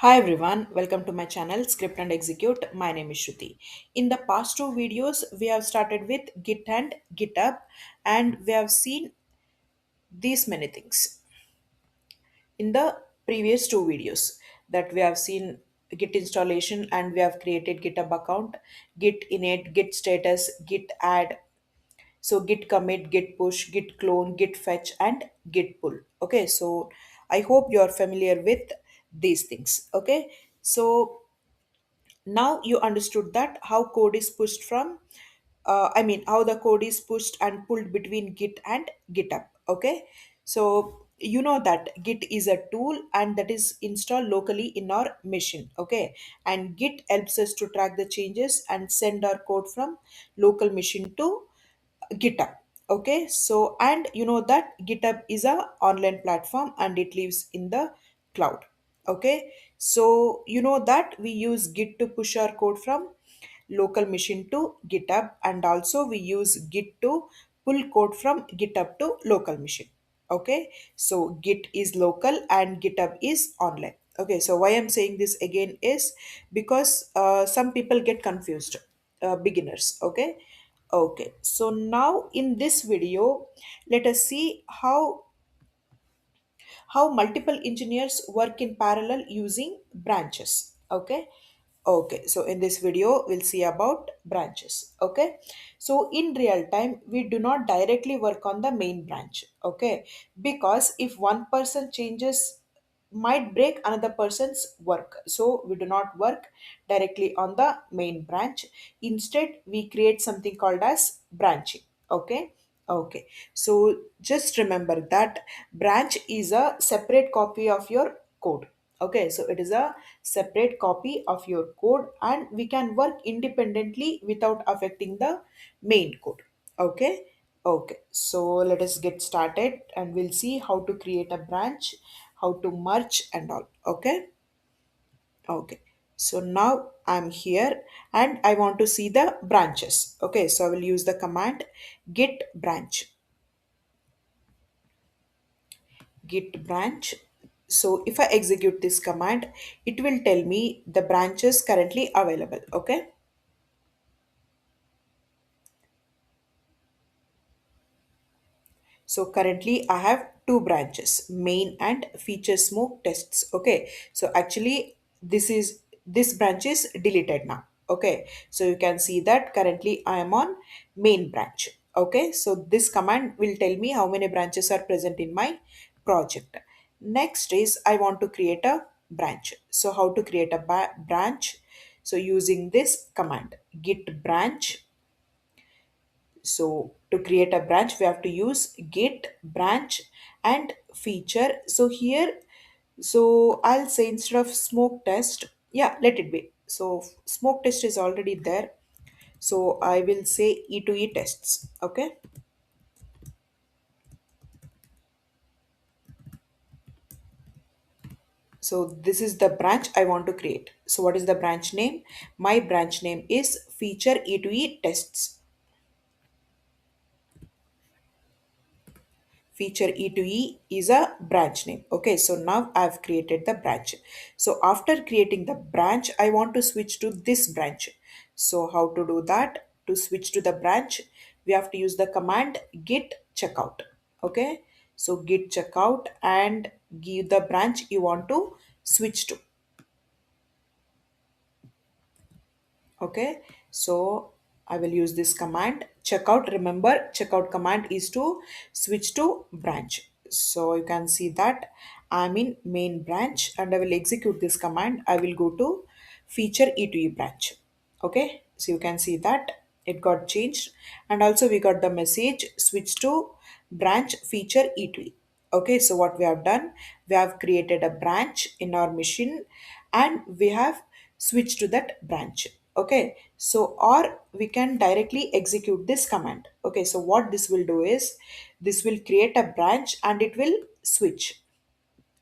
Hi everyone, welcome to my channel Script and Execute. My name is Shruti. In the past two videos, we have started with Git and GitHub, and we have seen these many things. In the previous two videos, that we have seen Git installation and we have created GitHub account, Git init, Git status, Git add, so Git commit, Git push, Git clone, Git fetch, and Git pull. Okay, so I hope you are familiar with these things. Okay, so now you understood that how code is pushed from how the code is pushed and pulled between Git and GitHub. Okay, so you know that Git is a tool and that is installed locally in our machine. Okay, and Git helps us to track the changes and send our code from local machine to GitHub. Okay, so and you know that GitHub is a online platform and it lives in the cloud. Okay, so you know that we use Git to push our code from local machine to GitHub, and also we use Git to pull code from GitHub to local machine. Okay, so Git is local and GitHub is online. Okay, so why I'm saying this again is because some people get confused, beginners. Okay, okay, so now in this video, let us see how multiple engineers work in parallel using branches. Okay, okay, so in this video we'll see about branches. Okay, so in real time we do not directly work on the main branch. Okay, because if one person changes might break another person's work, so we do not work directly on the main branch. Instead we create something called as branching. Okay, okay, so just remember that branch is a separate copy of your code. Okay, so it is a separate copy of your code and we can work independently without affecting the main code. Okay, okay, so let us get started and we'll see how to create a branch, how to merge and all. Okay, okay, so now I'm here and I want to see the branches. Okay, so I will use the command git branch. Git branch. So if I execute this command, it will tell me the branches currently available. Okay, so currently I have two branches, main and feature smoke tests. Okay, so actually this branch is deleted now. Okay, so you can see that currently I am on main branch. Okay, so this command will tell me how many branches are present in my project. Next is I want to create a branch. So how to create a branch? So using this command git branch. So to create a branch, we have to use git branch and feature. So here, so I'll say instead of smoke test, yeah, let it be. So smoke test is already there. So I will say E2E tests. Okay. So this is the branch I want to create. So what is the branch name? My branch name is feature E2E tests. Feature E2E is a branch name. Okay, so now I've created the branch. So after creating the branch, I want to switch to this branch. So how to do that? To switch to the branch, we have to use the command git checkout. Okay, so git checkout and give the branch you want to switch to. Okay, so I will use this command checkout. Remember, checkout command is to switch to branch. So you can see that I'm in main branch and I will execute this command. I will go to feature E2E branch. Okay, so you can see that it got changed and also we got the message switch to branch feature E2E. Okay, so what we have done, we have created a branch in our machine and we have switched to that branch. Okay, so or we can directly execute this command. Okay, so what this will do is this will create a branch and it will switch.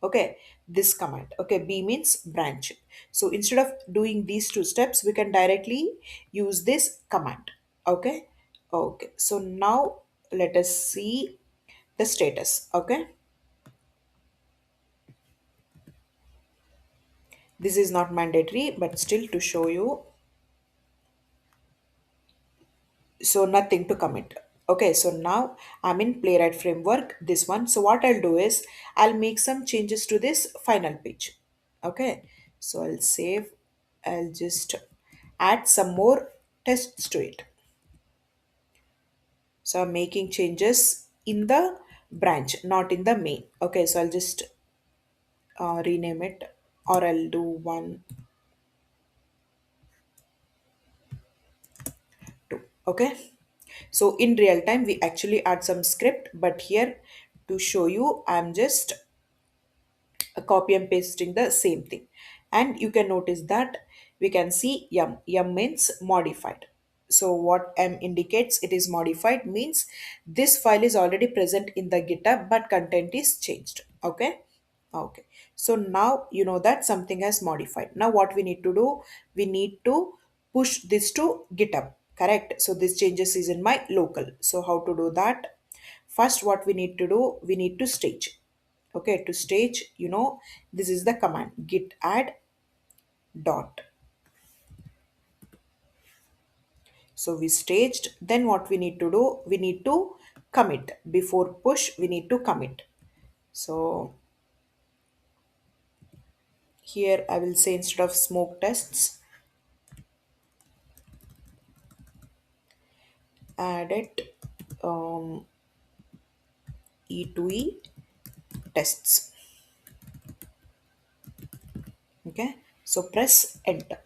Okay, this command. Okay, B means branch. So instead of doing these two steps we can directly use this command. Okay, okay, so now let us see the status. Okay, This is not mandatory, but still to show you, so nothing to commit. Okay, so now I'm in Playwright framework, this one. So what I'll do is I'll make some changes to this final page. Okay, so I'll save. I'll just add some more tests to it. So I'm making changes in the branch, not in the main. Okay, so I'll just rename it, or I'll do 1 2. Okay, so in real time we actually add some script, but here to show you I'm just copy and pasting the same thing. And you can notice that we can see yum means modified. So what m indicates it is modified means this file is already present in the GitHub, but content is changed. Okay, okay, so now you know that something has modified. Now what we need to do, we need to push this to GitHub, correct? So this changes is in my local. So how to do that? First, what we need to do, we need to stage. Okay, to stage, this is the command git add dot. So we staged. Then what we need to do, we need to commit. Before push, we need to commit. So here I will say, instead of smoke tests, add it um, E2E tests. Okay, so press enter.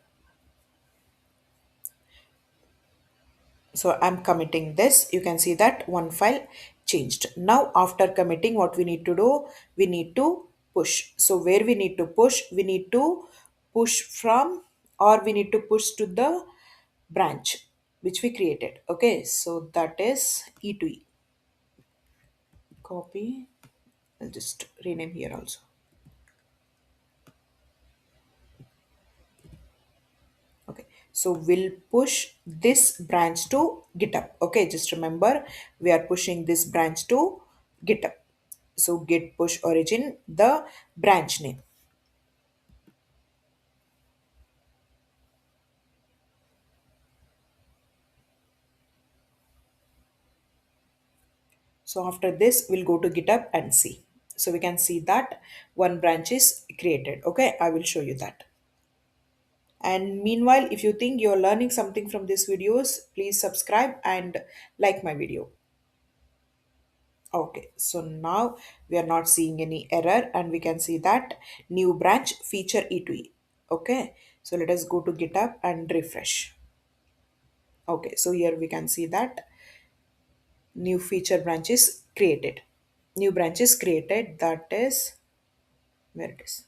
So I'm committing this. You can see that one file changed. Now after committing, what we need to do, we need to push. So where we need to push, we need to push from, or we need to push to the branch which we created. Okay, so that is E2E. Copy. I'll just rename here also. Okay, so we'll push this branch to GitHub. Okay, just remember we are pushing this branch to GitHub. So git push origin, the branch name. So after this, we'll go to GitHub and see. So we can see that one branch is created. Okay, I will show you that. And meanwhile, if you think you're learning something from these videos, please subscribe and like my video. Okay, so now we are not seeing any error, and we can see that new branch feature E2E. Okay, so let us go to GitHub and refresh. Okay, so here we can see that new feature branch is created. New branch is created, that is where it is.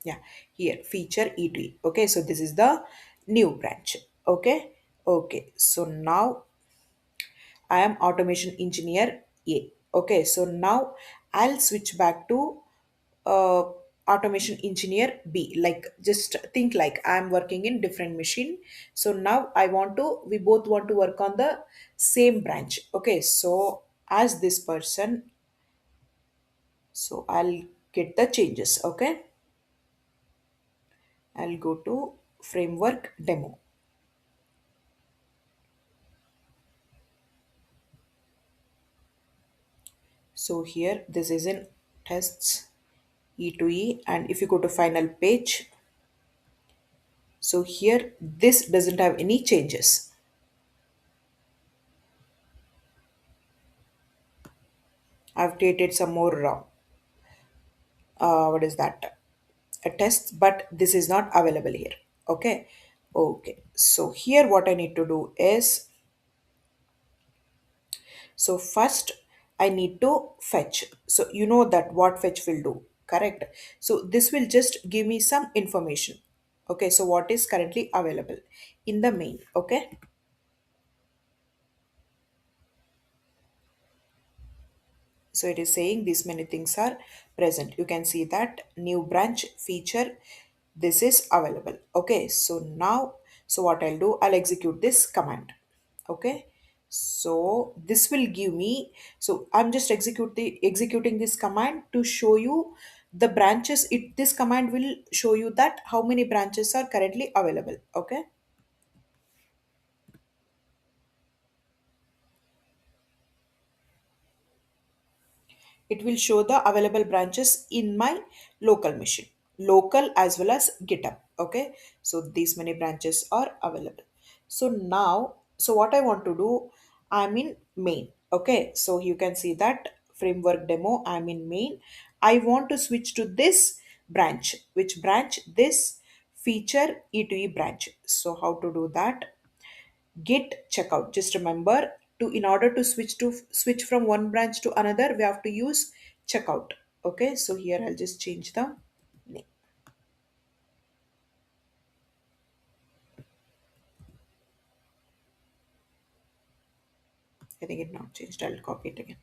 Yeah, here feature E2E. Okay, so this is the new branch. Okay, okay, so now I am automation engineer A. Okay, so now I'll switch back to uh, automation engineer B. Like, just think like I'm working in different machine. So now we both want to work on the same branch. Okay, so as this person, so I'll get the changes. Okay, I'll go to framework demo. So here this is in tests E2E, and if you go to final page, so here this doesn't have any changes. I've created some more what is that, a test, but this is not available here. Okay, okay, so here what I need to do is, so first I need to fetch. So you know that what fetch will do, correct? So this will just give me some information. Okay, so what is currently available in the main. Okay, so it is saying these many things are present. You can see that new branch feature, this is available. Okay, so now, so what I'll do, I'll execute this command. Okay, So this will give me, so I'm just executing this command to show you the branches. This command will show you that how many branches are currently available. Okay. It will show the available branches in my local machine, local as well as GitHub. Okay, so these many branches are available. So now, so what I want to do, I'm in main. Okay, so you can see that framework demo, I'm in main. I want to switch to this branch. Which branch? This feature E2E branch. So how to do that? Git checkout. Just remember, to in order to switch from one branch to another, we have to use checkout. Okay, so here I'll just change the name. I think it now changed. I'll copy it again.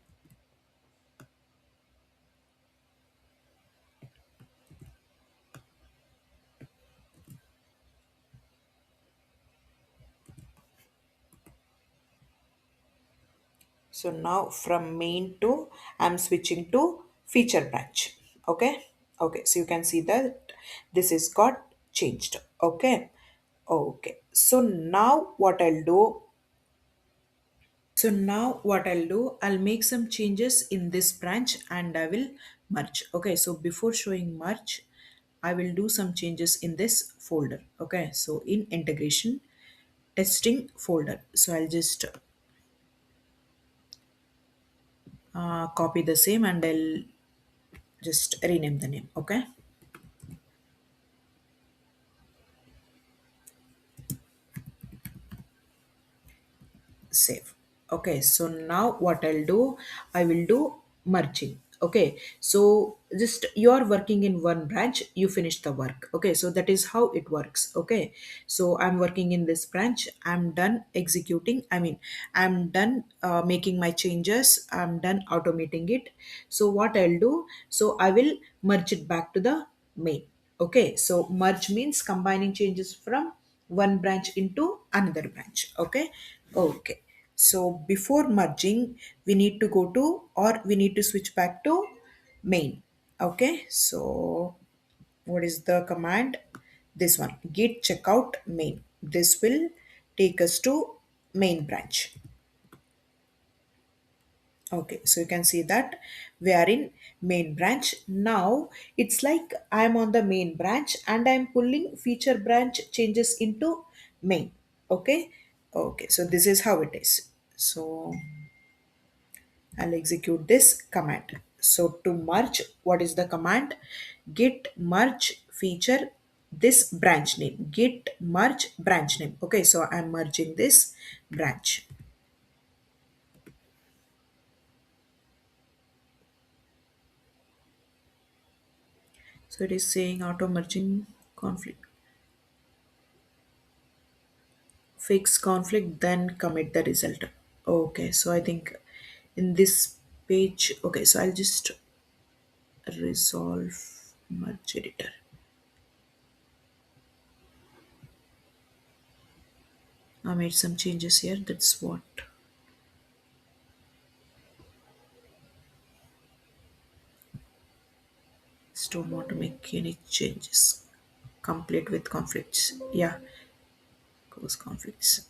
So now from main to, I'm switching to feature branch. Okay. Okay. So you can see that this is got changed. Okay. Okay. So now what I'll do, so now what I'll do, I'll make some changes in this branch and I will merge. Okay, so before showing merge, I will do some changes in this folder. Okay, so in integration testing folder. So I'll just copy the same and I'll just rename the name. Okay, save. Okay, so now what I'll do, I will do merging. Okay, so just you're working in one branch, you finish the work. Okay, so that is how it works. Okay, so I'm working in this branch, I'm done executing, I'm done making my changes, I'm done automating it. So what I'll do, so I will merge it back to the main. Okay, so merge means combining changes from one branch into another branch. Okay. Okay, so before merging, we need to go to, or we need to switch back to main. Okay, so what is the command? This one, git checkout main. This will take us to main branch. Okay, so you can see that we are in main branch. Now it's like I'm on the main branch and I'm pulling feature branch changes into main. Okay, okay, so this is how it is. So I'll execute this command. So to merge, what is the command? Git merge feature this branch name. Git merge branch name. Okay, so I'm merging this branch. So it is saying auto merging conflict. Fix conflict, then commit the result. Okay, so I think in this page, okay, so I'll just resolve merge editor. I made some changes here. That's what. Just don't want to make any changes. Complete with conflicts. Yeah, close conflicts.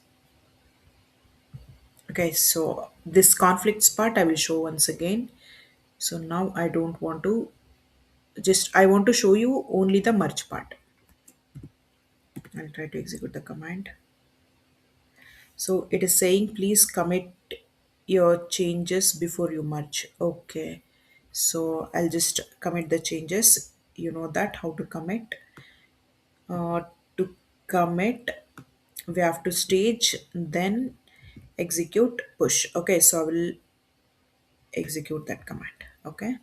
Okay, so this conflicts part I will show once again. So now I don't want to, just I want to show you only the merge part. I'll try to execute the command. So it is saying please commit your changes before you merge. Okay, so I'll just commit the changes. You know that how to commit. To commit, we have to stage, then execute, push. Okay, so I will execute that command. Okay.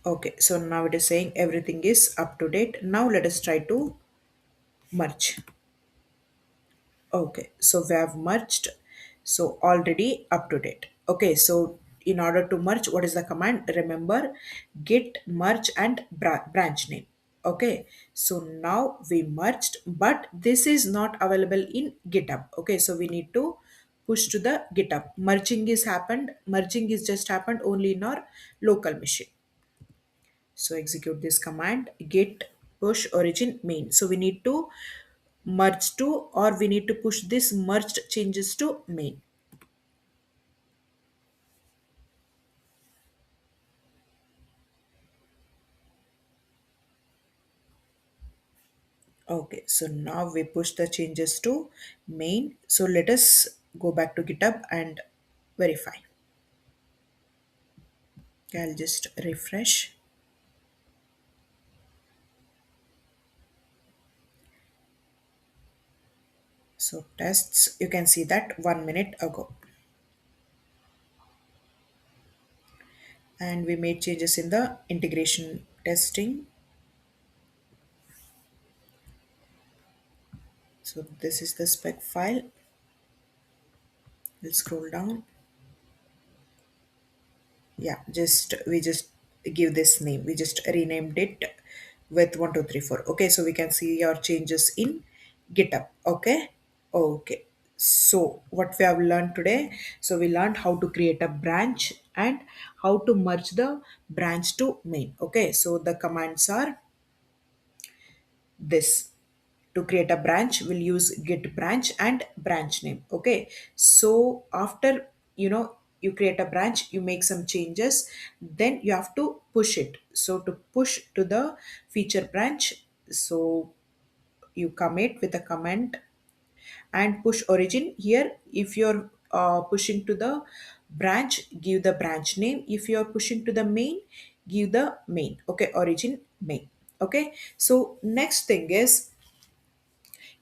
Okay, so now it is saying everything is up to date. Now let us try to merge. Okay, so we have merged. So already up to date. Okay, so in order to merge, what is the command? Remember, git merge and branch name. Okay, so now we merged, but this is not available in GitHub. Okay, so we need to push to the GitHub. Merging is just happened only in our local machine. So execute this command, git push origin main. So we need to merge to, or we need to push this merged changes to main. Okay, so now we push the changes to main. So let us go back to GitHub and verify. Okay, I'll just refresh. So tests, you can see that 1 minute ago. And we made changes in the integration testing. So this is the spec file. We'll scroll down. Yeah, just we just give this name. We just renamed it with 1234. Okay, so we can see our changes in GitHub. Okay. Okay, so what we have learned today, so we learned how to create a branch and how to merge the branch to main. Okay, so the commands are this. To create a branch, we'll use git branch and branch name. Okay, so after, you create a branch, you make some changes, then you have to push it. So to push to the feature branch, so you commit with a comment and push origin. Here, if you're pushing to the branch, give the branch name. If you're pushing to the main, give the main. Okay, origin main. Okay, so next thing is,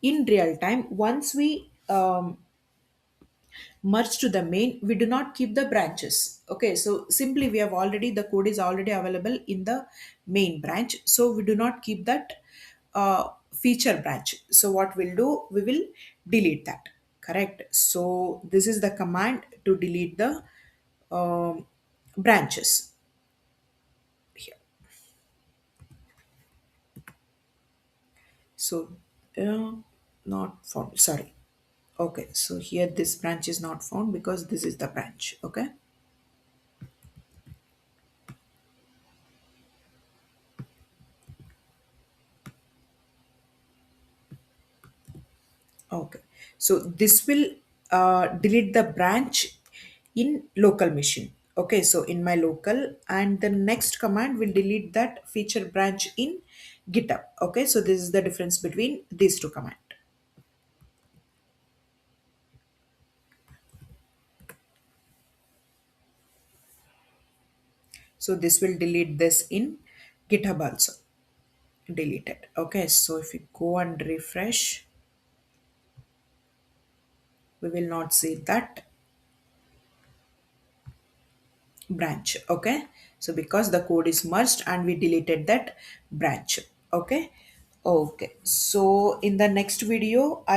in real time, once we merge to the main, we do not keep the branches. Okay, so simply we have already, the code is already available in the main branch, so we do not keep that feature branch. So what we'll do, we will delete that. Correct, so this is the command to delete the branches here. So not found, sorry. Okay, so here this branch is not found because this is the branch. Okay. Okay, so this will delete the branch in local machine. Okay, so in my local, and the next command will delete that feature branch in GitHub. Okay, so this is the difference between these two commands. So this will delete this in GitHub also. Delete it. Okay, so if we go and refresh, we will not see that branch. Okay, so because the code is merged and we deleted that branch. Okay. Okay, so in the next video I